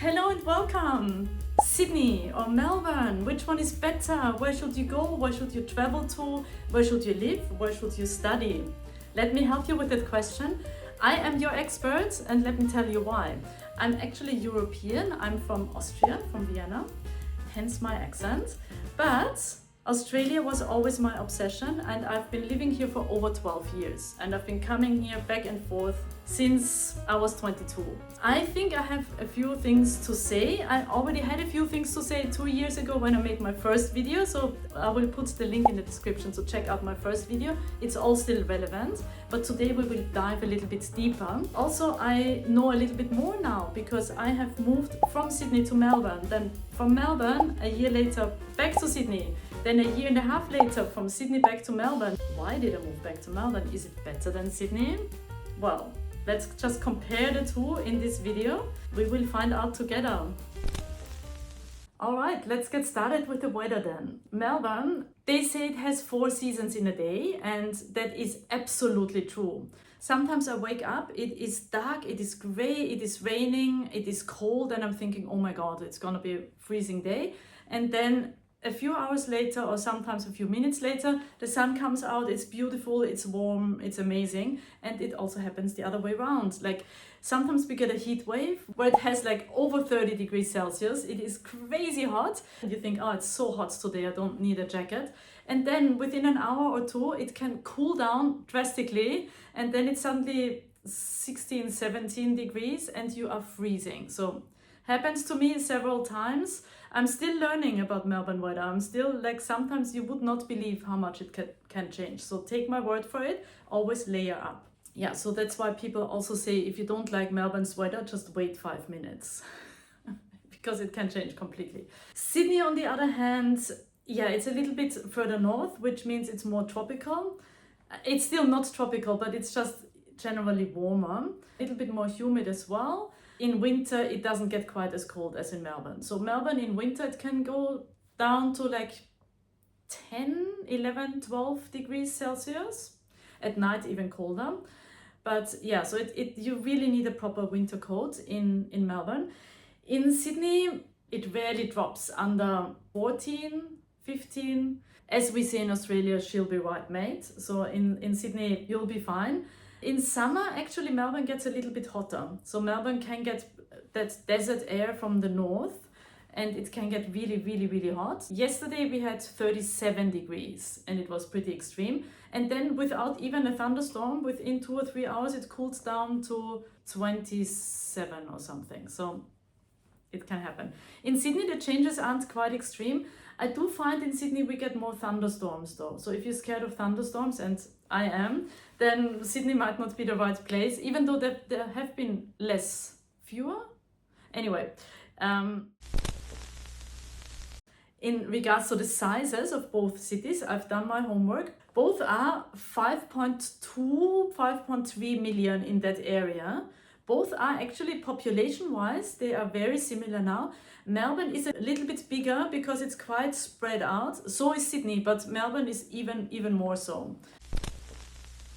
Hello and welcome! Sydney or Melbourne, which one is better? Where should you go? Where should you travel to? Where should you live? Where should you study? Let me help you with that question. I am your expert and let me tell you why. I'm actually European, I'm from Austria, from Vienna, hence my accent. But Australia was always my obsession and I've been living here for over 12 years and I've been coming here back and forth since I was 22. I think I have a few things to say. I already had a few things to say 2 years ago when I made my first video, so I will put the link in the description to check out my first video. It's all still relevant, but today we will dive a little bit deeper. Also, I know a little bit more now because I have moved from Sydney to Melbourne, then from Melbourne a year later back to Sydney, then a year and a half later from Sydney back to Melbourne. Why did I move back to Melbourne? Is it better than Sydney? Well, let's just compare the two in this video. We will find out together. Alright, let's get started with the weather then. Melbourne, they say it has 4 seasons in a day, and that is absolutely true. Sometimes I wake up, it is dark, it is grey, it is raining, it is cold, and I'm thinking, oh my god, it's gonna be a freezing day. And then a few hours later, or sometimes a few minutes later, the sun comes out, it's beautiful, it's warm, it's amazing. And it also happens the other way around. Like sometimes we get a heat wave where it has like over 30 degrees Celsius. It is crazy hot. And you think, oh, it's so hot today, I don't need a jacket. And then within an hour or two, it can cool down drastically. And then it's suddenly 16, 17 degrees and you are freezing. So happens to me several times. I'm still learning about Melbourne weather. I'm still like, sometimes you would not believe how much it can change. So take my word for it, always layer up. Yeah, so that's why people also say if you don't like Melbourne's weather, just wait 5 minutes because it can change completely. Sydney, on the other hand, yeah, it's a little bit further north, which means it's more tropical. It's still not tropical, but it's just generally warmer, a little bit more humid as well. In winter, it doesn't get quite as cold as in Melbourne. So Melbourne in winter, it can go down to like 10, 11, 12 degrees Celsius. At night, even colder. But yeah, so you really need a proper winter coat in Melbourne. In Sydney, it rarely drops under 14, 15. As we say in Australia, she'll be right, mate. So in Sydney, you'll be fine. In summer, actually, Melbourne gets a little bit hotter. So Melbourne can get that desert air from the north and it can get really, really, really hot. Yesterday we had 37 degrees and it was pretty extreme. And then without even a thunderstorm, within 2 or 3 hours, it cools down to 27 or something. So it can happen. In Sydney, the changes aren't quite extreme. I do find in Sydney we get more thunderstorms though. So if you're scared of thunderstorms, and I am, then Sydney might not be the right place, even though there have been fewer. Anyway, in regards to the sizes of both cities, I've done my homework. Both are 5.2, 5.3 million in that area. Both are actually population-wise, they are very similar now. Melbourne is a little bit bigger because it's quite spread out. So is Sydney, but Melbourne is even more so.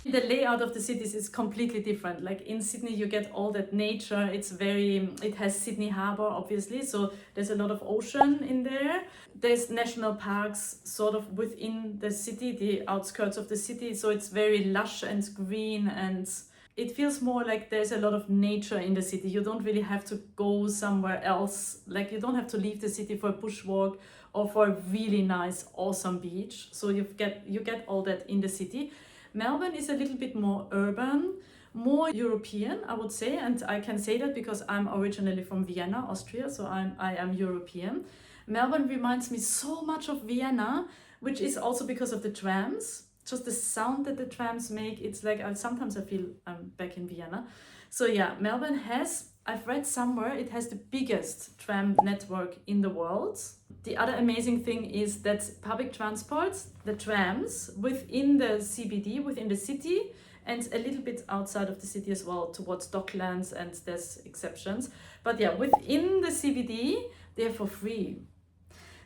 The layout of the cities is completely different. Like in Sydney, you get all that nature. It has Sydney Harbour, obviously, so there's a lot of ocean in there. There's national parks sort of within the city, the outskirts of the city. So it's very lush and green and it feels more like there's a lot of nature in the city. You don't really have to go somewhere else. Like you don't have to leave the city for a bushwalk or for a really nice, awesome beach. So you get all that in the city. Melbourne is a little bit more urban, more European, I would say. And I can say that because I'm originally from Vienna, Austria. So I am European. Melbourne reminds me so much of Vienna, which is also because of the trams. Just the sound that the trams make, it's like sometimes I feel I'm back in Vienna. So yeah, Melbourne has, I've read somewhere, it has the biggest tram network in the world. The other amazing thing is that public transport, the trams, within the CBD, within the city, and a little bit outside of the city as well, towards Docklands, and there's exceptions. But yeah, within the CBD, they're for free.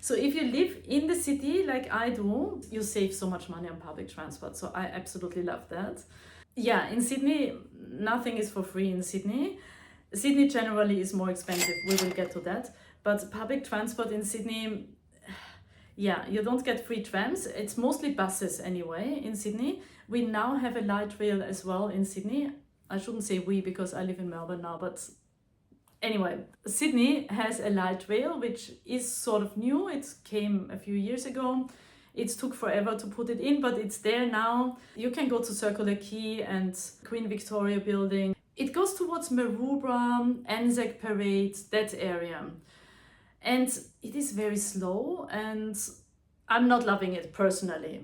So if you live in the city like I do, you save so much money on public transport. So I absolutely love that. Yeah, in Sydney, nothing is for free in Sydney. Sydney generally is more expensive, we will get to that. But public transport in Sydney, yeah, you don't get free trams. It's mostly buses anyway in Sydney. We now have a light rail as well in Sydney. I shouldn't say we because I live in Melbourne now, but anyway, Sydney has a light rail which is sort of new. It came a few years ago. It took forever to put it in, but it's there now. You can go to Circular Quay and Queen Victoria Building. It goes towards Maroubra, Anzac Parade, that area. And it is very slow and I'm not loving it personally.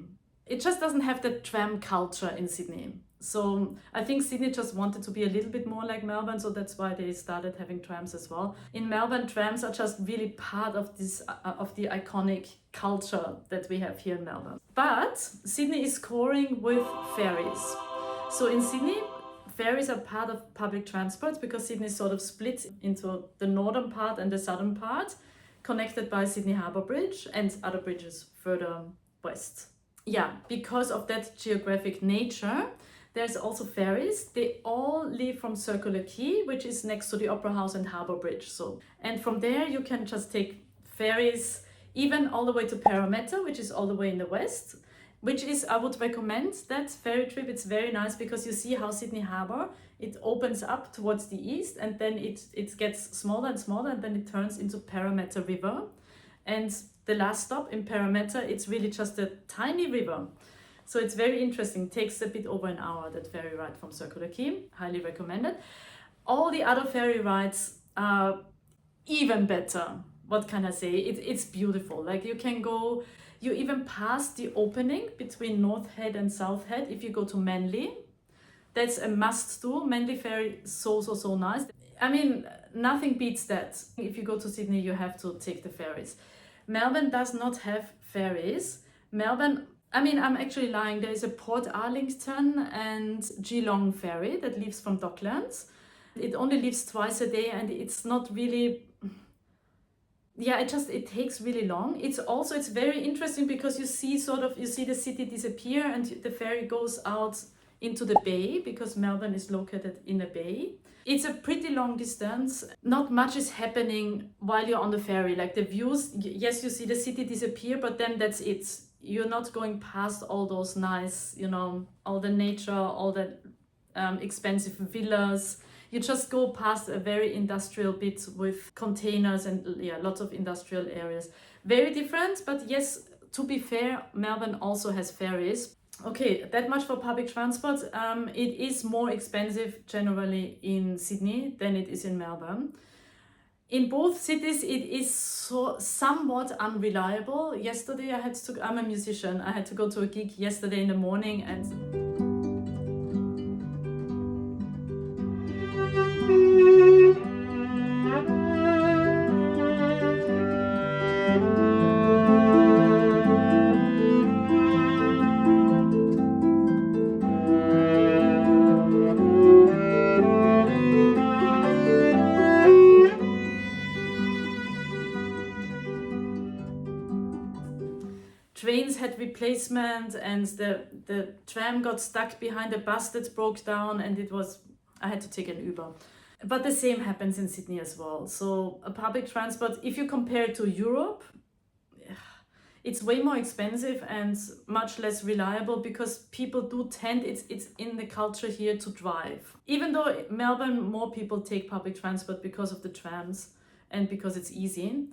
It just doesn't have the tram culture in Sydney. So I think Sydney just wanted to be a little bit more like Melbourne, so that's why they started having trams as well. In Melbourne, trams are just really part of this of the iconic culture that we have here in Melbourne. But Sydney is scoring with ferries. So in Sydney, ferries are part of public transport because Sydney is sort of split into the northern part and the southern part, connected by Sydney Harbour Bridge and other bridges further west. Yeah, because of that geographic nature, there's also ferries. They all leave from Circular Quay, which is next to the Opera House and Harbour Bridge. And from there you can just take ferries even all the way to Parramatta, which is all the way in the west, which is, I would recommend that ferry trip. It's very nice because you see how Sydney Harbour, it opens up towards the east and then it gets smaller and smaller and then it turns into Parramatta River. And the last stop in Parramatta, it's really just a tiny river. So it's very interesting. It takes a bit over an hour, that ferry ride from Circular Quay. Highly recommended. All the other ferry rides are even better. What can I say? It's beautiful. Like you can go, you even pass the opening between North Head and South Head if you go to Manly. That's a must do. Manly ferry, so nice. I mean, nothing beats that. If you go to Sydney, you have to take the ferries. Melbourne does not have ferries. Melbourne, I mean, I'm actually lying. There is a Port Arlington and Geelong ferry that leaves from Docklands. It only leaves twice a day and it's not really, yeah, it takes really long. It's very interesting because you see the city disappear and the ferry goes out into the bay because Melbourne is located in a bay. It's a pretty long distance. Not much is happening while you're on the ferry. Like the views, yes, you see the city disappear, but then that's it. You're not going past all those nice, all the nature, all the expensive villas. You just go past a very industrial bit with containers and lots of industrial areas. Very different, but yes, to be fair, Melbourne also has ferries. Okay, that much for public transport. It is more expensive generally in Sydney than it is in Melbourne. In both cities, it is somewhat unreliable. Yesterday, I'm a musician. I had to go to a gig yesterday in the morning and trains had replacement and the tram got stuck behind a bus that broke down and I had to take an Uber. But the same happens in Sydney as well. So public transport, if you compare it to Europe, it's way more expensive and much less reliable because people do tend, it's in the culture here to drive. Even though Melbourne, more people take public transport because of the trams and because it's easy.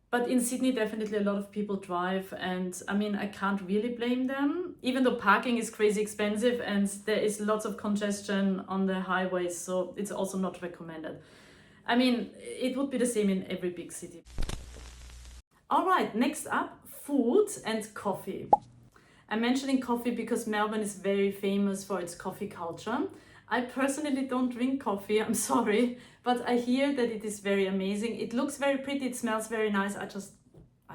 But in Sydney, definitely a lot of people drive and I mean, I can't really blame them, even though parking is crazy expensive and there is lots of congestion on the highways, so it's also not recommended. I mean, it would be the same in every big city. All right, next up, food and coffee. I'm mentioning coffee because Melbourne is very famous for its coffee culture. I personally don't drink coffee, I'm sorry, but I hear that it is very amazing. It looks very pretty, it smells very nice, I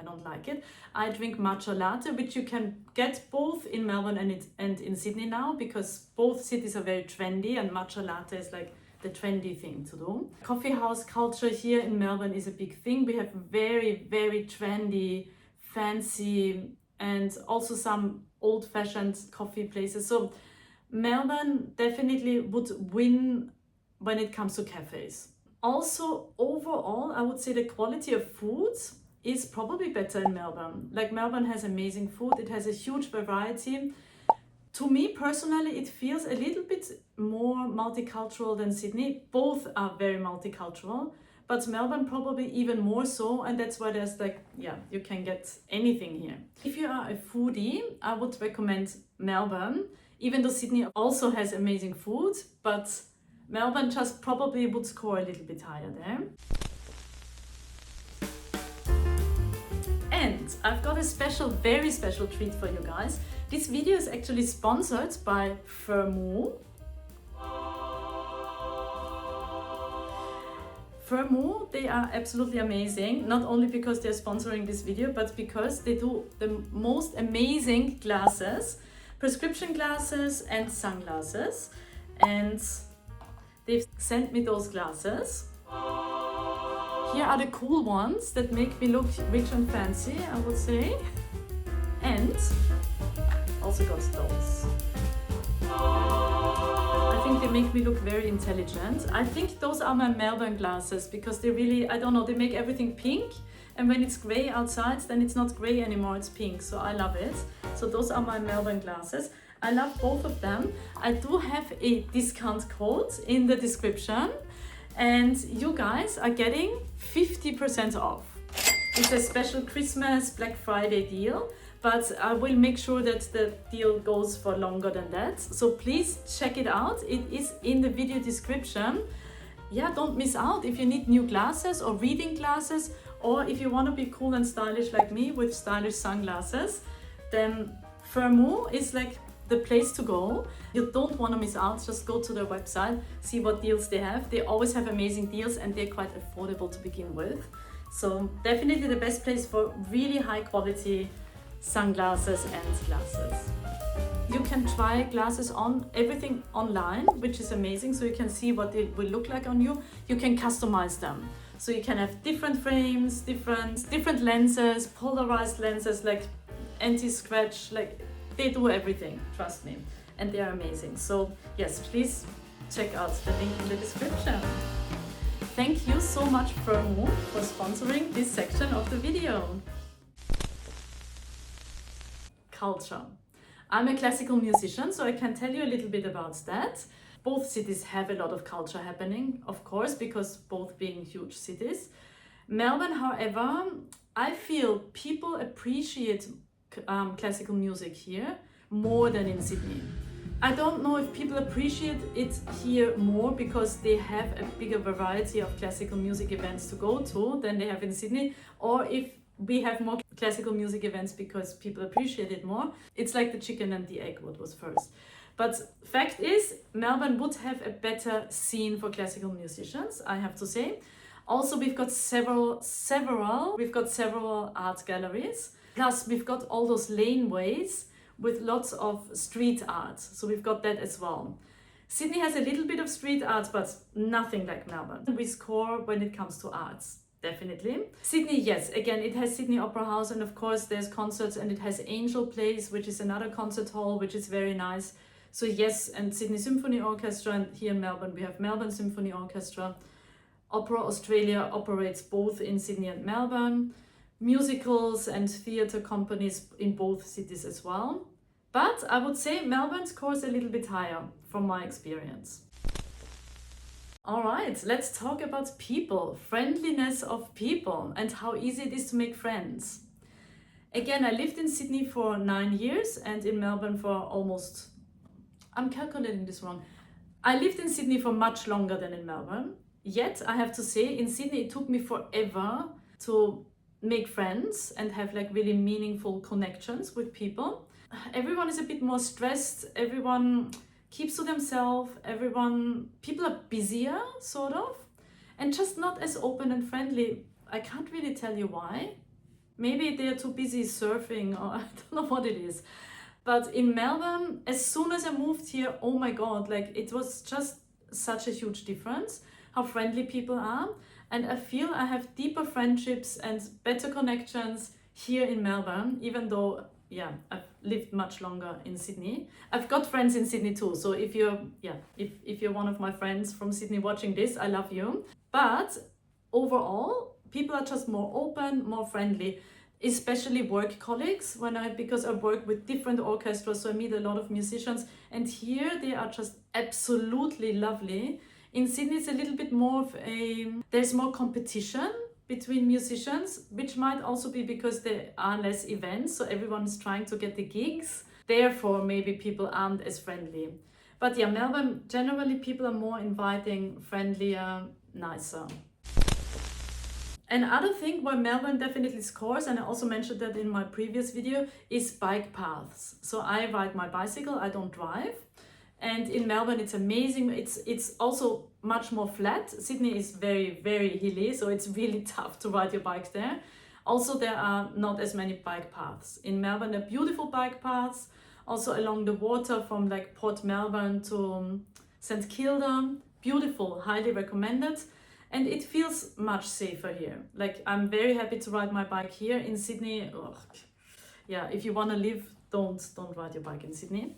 don't like it. I drink matcha latte, which you can get both in Melbourne and in Sydney now, because both cities are very trendy and matcha latte is like the trendy thing to do. Coffee house culture here in Melbourne is a big thing. We have very, very trendy, fancy, and also some old-fashioned coffee places. So Melbourne definitely would win when it comes to cafes. Also, overall, I would say the quality of food is probably better in Melbourne. Like, Melbourne has amazing food, it has a huge variety. To me personally, it feels a little bit more multicultural than Sydney. Both are very multicultural, but Melbourne probably even more so, and that's why there's like, yeah, you can get anything here. If you are a foodie, I would recommend Melbourne, even though Sydney also has amazing food, but Melbourne just probably would score a little bit higher there. And I've got a special, very special treat for you guys. This video is actually sponsored by Firmoo. Firmoo, they are absolutely amazing, not only because they're sponsoring this video, but because they do the most amazing glasses, prescription glasses and sunglasses. And they've sent me those glasses. Here are the cool ones that make me look rich and fancy, I would say. And also got those. I think they make me look very intelligent. I think those are my Melbourne glasses because they really, I don't know, they make everything pink. And when it's grey outside, then it's not grey anymore, it's pink. So I love it. So those are my Melbourne glasses. I love both of them. I do have a discount code in the description. And you guys are getting 50% off. It's a special Christmas Black Friday deal, but I will make sure that the deal goes for longer than that. So please check it out. It is in the video description. Yeah, don't miss out. If you need new glasses or reading glasses, or if you want to be cool and stylish like me with stylish sunglasses, then Firmoo is like the place to go. You don't want to miss out. Just go to their website, see what deals they have. They always have amazing deals and they're quite affordable to begin with. So definitely the best place for really high quality sunglasses and glasses. You can try glasses on everything online, which is amazing. So you can see what they will look like on you. You can customize them. So you can have different frames, different lenses, polarized lenses, like anti-scratch, like they do everything, trust me, and they are amazing. So yes, please check out the link in the description. Thank you so much Firmoo for sponsoring this section of the video. Culture. I'm a classical musician, so I can tell you a little bit about that. Both cities have a lot of culture happening, of course, because both being huge cities. Melbourne, however, I feel people appreciate classical music here more than in Sydney. I don't know if people appreciate it here more because they have a bigger variety of classical music events to go to than they have in Sydney, or if we have more classical music events because people appreciate it more. It's like the chicken and the egg, what was first. But fact is, Melbourne would have a better scene for classical musicians, I have to say. Also, we've got several art galleries. Plus, we've got all those laneways with lots of street art. So we've got that as well. Sydney has a little bit of street art, but nothing like Melbourne. We score when it comes to arts, definitely. Sydney, yes, again, it has Sydney Opera House, and of course there's concerts, and it has Angel Place, which is another concert hall, which is very nice. So yes, and Sydney Symphony Orchestra, and here in Melbourne we have Melbourne Symphony Orchestra. Opera Australia operates both in Sydney and Melbourne. Musicals and theatre companies in both cities as well. But I would say Melbourne scores a little bit higher from my experience. All right, let's talk about people, friendliness of people and how easy it is to make friends. Again, I lived in Sydney for 9 years and in Melbourne for almost, I'm calculating this wrong. I lived in Sydney for much longer than in Melbourne. Yet, I have to say, in Sydney, it took me forever to make friends and have like really meaningful connections with people. Everyone is a bit more stressed. Everyone keeps to themselves. People are busier, sort of, and just not as open and friendly. I can't really tell you why. Maybe they're too busy surfing, or I don't know what it is. But in Melbourne, as soon as I moved here, oh my God, like it was just such a huge difference how friendly people are. And I feel I have deeper friendships and better connections here in Melbourne, even though, yeah, I've lived much longer in Sydney. I've got friends in Sydney too. So if you're one of my friends from Sydney watching this, I love you. But overall, people are just more open, more friendly, especially work colleagues because I work with different orchestras, so I meet a lot of musicians, and here they are just absolutely lovely. In Sydney, it's a little bit more of there's more competition between musicians, which might also be because there are less events, so everyone is trying to get the gigs. Therefore, maybe people aren't as friendly. But yeah, Melbourne, generally people are more inviting, friendlier, nicer. Another thing where Melbourne definitely scores, and I also mentioned that in my previous video, is bike paths. So I ride my bicycle, I don't drive. And in Melbourne, it's amazing. It's also much more flat. Sydney is very, very hilly, so it's really tough to ride your bike there. Also, there are not as many bike paths. In Melbourne, there are beautiful bike paths, also along the water from like Port Melbourne to St Kilda. Beautiful, highly recommended. And it feels much safer here. Like, I'm very happy to ride my bike here. In Sydney, ugh, yeah, if you want to live, don't ride your bike in Sydney.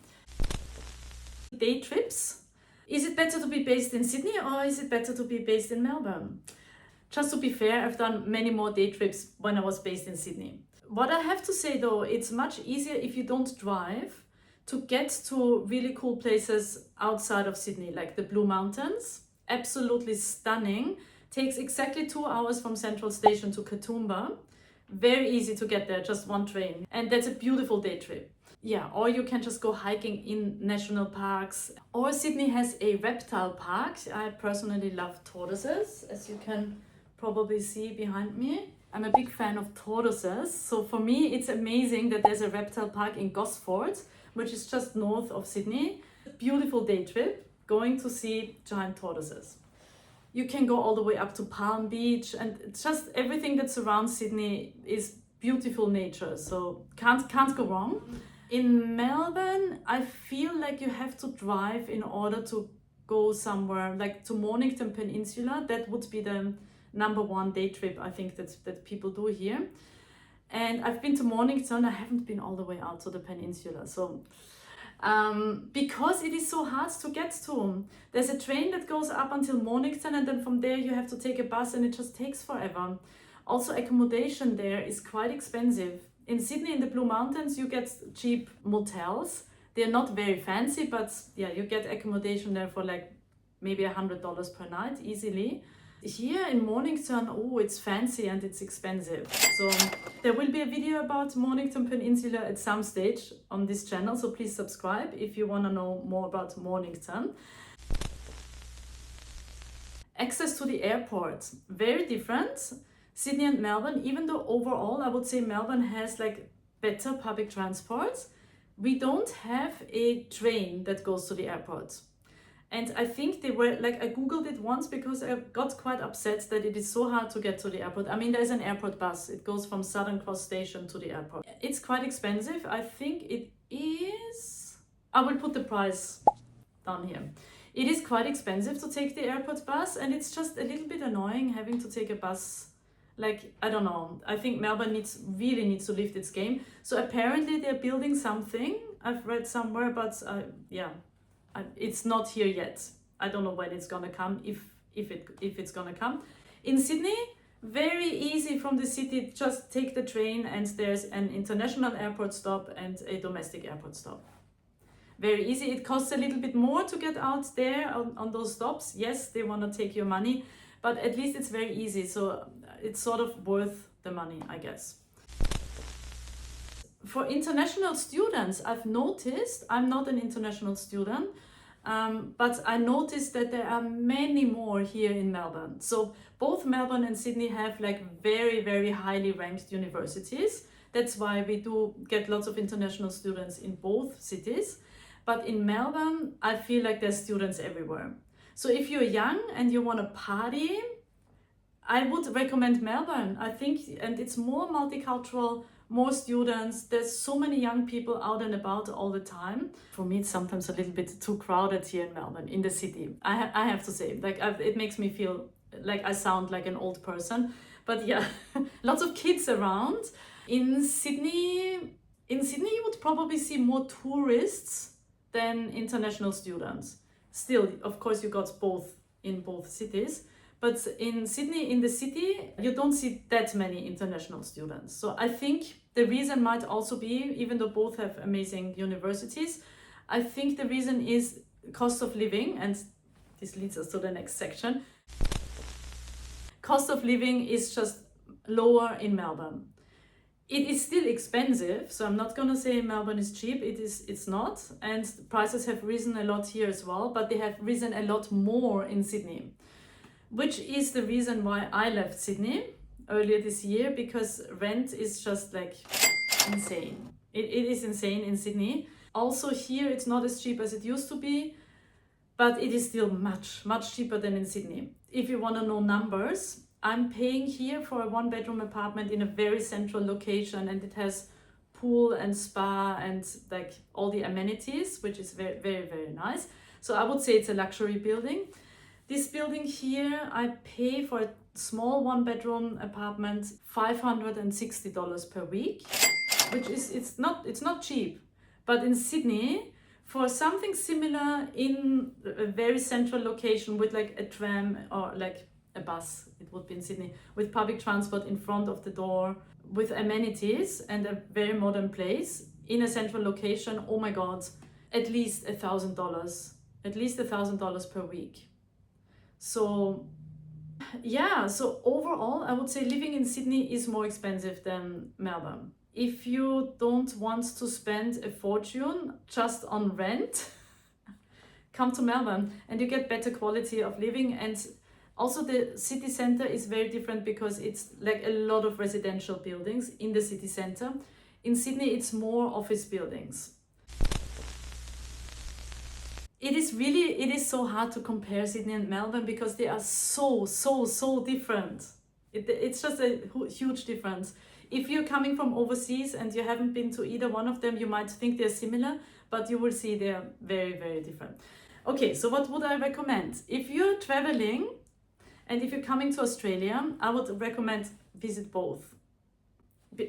Day trips. Is it better to be based in Sydney or is it better to be based in Melbourne? Just to be fair, I've done many more day trips when I was based in Sydney. What I have to say though, it's much easier if you don't drive to get to really cool places outside of Sydney, like the Blue Mountains. Absolutely stunning. Takes exactly 2 hours from Central Station to Katoomba. Very easy to get there, just one train. And that's a beautiful day trip. Yeah, or you can just go hiking in national parks. Or Sydney has a reptile park. I personally love tortoises, as you can probably see behind me. I'm a big fan of tortoises. So for me, it's amazing that there's a reptile park in Gosford, which is just north of Sydney. Beautiful day trip, going to see giant tortoises. You can go all the way up to Palm Beach, and just everything that surrounds Sydney is beautiful nature. So can't go wrong. In Melbourne, I feel like you have to drive in order to go somewhere, like to Mornington Peninsula. That would be the #1 day trip I think that people do here. And I've been to Mornington, I haven't been all the way out to the peninsula. So because it is so hard to get to. There's a train that goes up until Mornington, and then from there you have to take a bus, and it just takes forever. Also, accommodation there is quite expensive. In Sydney, in the Blue Mountains, you get cheap motels. They're not very fancy, but yeah, you get accommodation there for like maybe $100 per night easily. Here in Mornington, oh, it's fancy and it's expensive. So there will be a video about Mornington Peninsula at some stage on this channel, so please subscribe if you want to know more about Mornington. Access to the airport, very different. Sydney and Melbourne, even though overall I would say Melbourne has like better public transport, we don't have a train that goes to the airport. And I think they were, like, I googled it once because I got quite upset that it is so hard to get to the airport. I mean, there's an airport bus. It goes from Southern Cross Station to the airport. It's quite expensive. I think it is... I will put the price down here. It is quite expensive to take the airport bus, and it's just a little bit annoying having to take a bus. Like, I don't know. I think Melbourne really needs to lift its game. So apparently they're building something. I've read somewhere, but yeah. It's not here yet. I don't know when it's gonna come, if it's gonna come. In Sydney, very easy from the city, just take the train and there's an international airport stop and a domestic airport stop. Very easy. It costs a little bit more to get out there on those stops. Yes, they want to take your money, but at least it's very easy. So it's sort of worth the money, I guess. For international students, I've noticed, I'm not an international student, but I noticed that there are many more here in Melbourne. So both Melbourne and Sydney have like very, very highly ranked universities. That's why we do get lots of international students in both cities. But in Melbourne, I feel like there's students everywhere. So if you're young and you want to party, I would recommend Melbourne, I think, and it's more multicultural, more students. There's so many young people out and about all the time. For me, it's sometimes a little bit too crowded here in Melbourne, in the city. I have to say, like, it makes me feel like I sound like an old person. But yeah, lots of kids around. In Sydney, you would probably see more tourists than international students. Still, of course, you got both in both cities. But in Sydney, in the city, you don't see that many international students. So I think the reason might also be, even though both have amazing universities, I think the reason is cost of living, and this leads us to the next section. Cost of living is just lower in Melbourne. It is still expensive, so I'm not gonna say Melbourne is cheap. It's not, and prices have risen a lot here as well, but they have risen a lot more in Sydney, which is the reason why I left Sydney earlier this year, because rent is just like insane. It is insane in Sydney. Also here it's not as cheap as it used to be, but it is still much cheaper than in Sydney. If you want to know numbers, I'm paying here for a 1-bedroom apartment in a very central location, and it has pool and spa and like all the amenities, which is very nice. So I would say it's a luxury building. This building here, I pay for a small 1-bedroom apartment $560 per week, which is it's not cheap. But in Sydney, for something similar in a very central location with like a tram or like a bus, it would be in Sydney, with public transport in front of the door, with amenities and a very modern place in a central location, oh my God, at least $1,000 per week. So yeah, so overall, I would say living in Sydney is more expensive than Melbourne. If you don't want to spend a fortune just on rent, come to Melbourne and you get better quality of living. And also the city center is very different because it's like a lot of residential buildings in the city center. In Sydney, it's more office buildings. It is so hard to compare Sydney and Melbourne because they are so different. It's just a huge difference. If you're coming from overseas and you haven't been to either one of them, you might think they're similar, but you will see they're very different. Okay, so what would I recommend? If you're traveling and if you're coming to Australia, I would recommend visit both,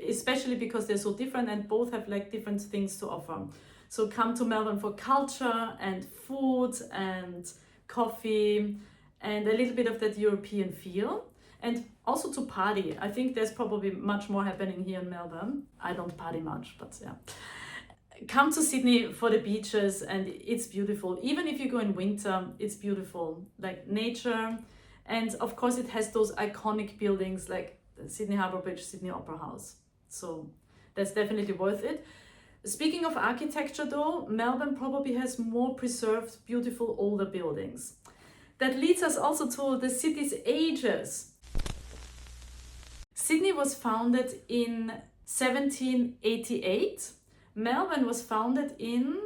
especially because they're so different and both have like different things to offer. So come to Melbourne for culture and food and coffee and a little bit of that European feel. And also to party. I think there's probably much more happening here in Melbourne. I don't party much, but yeah. Come to Sydney for the beaches and it's beautiful. Even if you go in winter, it's beautiful. Like nature. And of course it has those iconic buildings like Sydney Harbour Bridge, Sydney Opera House. So that's definitely worth it. Speaking of architecture though, Melbourne probably has more preserved, beautiful older buildings. That leads us also to the city's ages. Sydney was founded in 1788. Melbourne was founded in,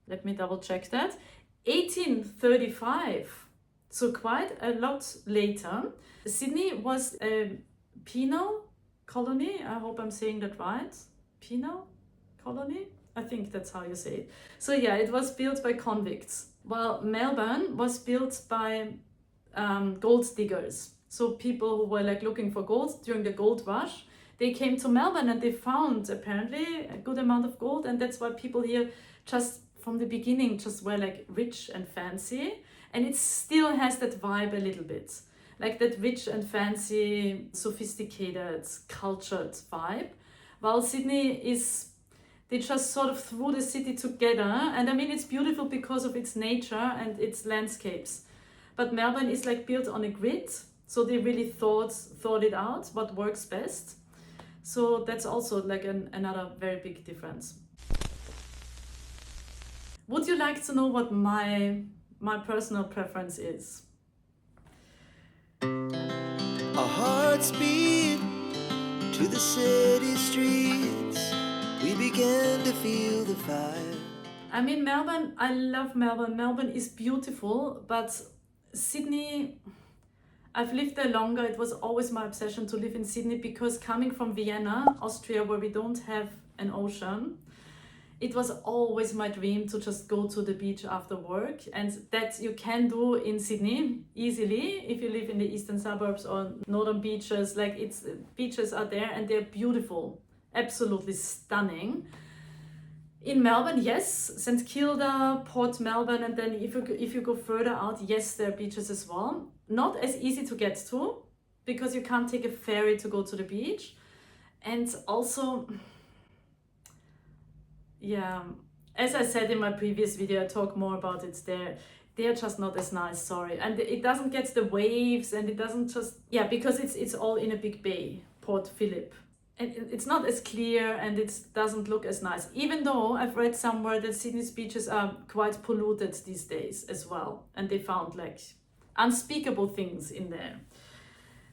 let me double check that, 1835. So quite a lot later. Sydney was a penal colony. I hope I'm saying that right. Penal colony? I think that's how you say it. So yeah, it was built by convicts. While Melbourne was built by gold diggers. So people who were like looking for gold during the gold rush, they came to Melbourne and they found apparently a good amount of gold, and that's why people here just from the beginning just were like rich and fancy, and it still has that vibe a little bit, like that rich and fancy, sophisticated, cultured vibe. While Sydney is, they just sort of threw the city together, and I mean it's beautiful because of its nature and its landscapes. But Melbourne is like built on a grid. So they really thought it out, what works best. So that's also like another very big difference. Would you like to know what my personal preference is? Our hearts beat to the city streets. We began to feel the fire. I mean, Melbourne, I love Melbourne. Melbourne is beautiful, but Sydney, I've lived there longer. It was always my obsession to live in Sydney because coming from Vienna, Austria, where we don't have an ocean, it was always my dream to just go to the beach after work. And that you can do in Sydney easily if you live in the eastern suburbs or northern beaches. Like beaches are there and they're beautiful, absolutely stunning. In Melbourne, yes, St Kilda, Port Melbourne, and then if you go further out, yes, there are beaches as well. not as easy to get to because you can't take a ferry to go to the beach. And also, yeah, as I said in my previous video, I talk more about it there. They're just not as nice, sorry. And it doesn't get the waves, and it doesn't just, yeah, because it's all in a big bay, Port Phillip. And it's not as clear, and it doesn't look as nice. Even though I've read somewhere that Sydney's beaches are quite polluted these days as well. And they found like unspeakable things in there.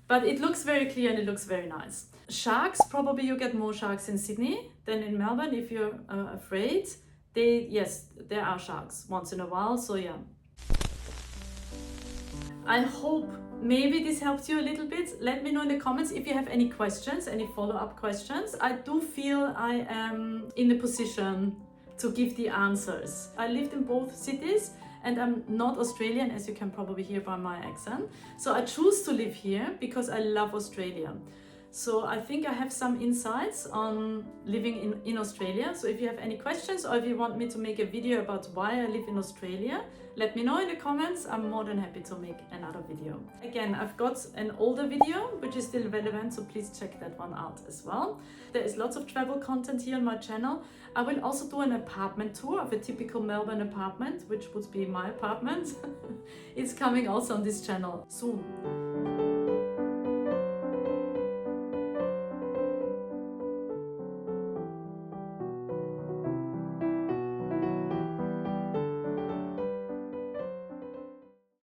But it looks very clear and it looks very nice. Sharks, probably you get more sharks in Sydney than in Melbourne if you're afraid. Yes, there are sharks once in a while, so yeah. I hope maybe this helped you a little bit. Let me know in the comments if you have any questions, any follow-up questions. I do feel I am in the position to give the answers. I lived in both cities and I'm not Australian, as you can probably hear by my accent. So I choose to live here because I love Australia. So I think I have some insights on living in Australia. So if you have any questions or if you want me to make a video about why I live in Australia, let me know in the comments. I'm more than happy to make another video. Again, I've got an older video which is still relevant, so please check that one out as well. There is lots of travel content here on my channel. I will also do an apartment tour of a typical Melbourne apartment, which would be my apartment. It's coming also on this channel soon.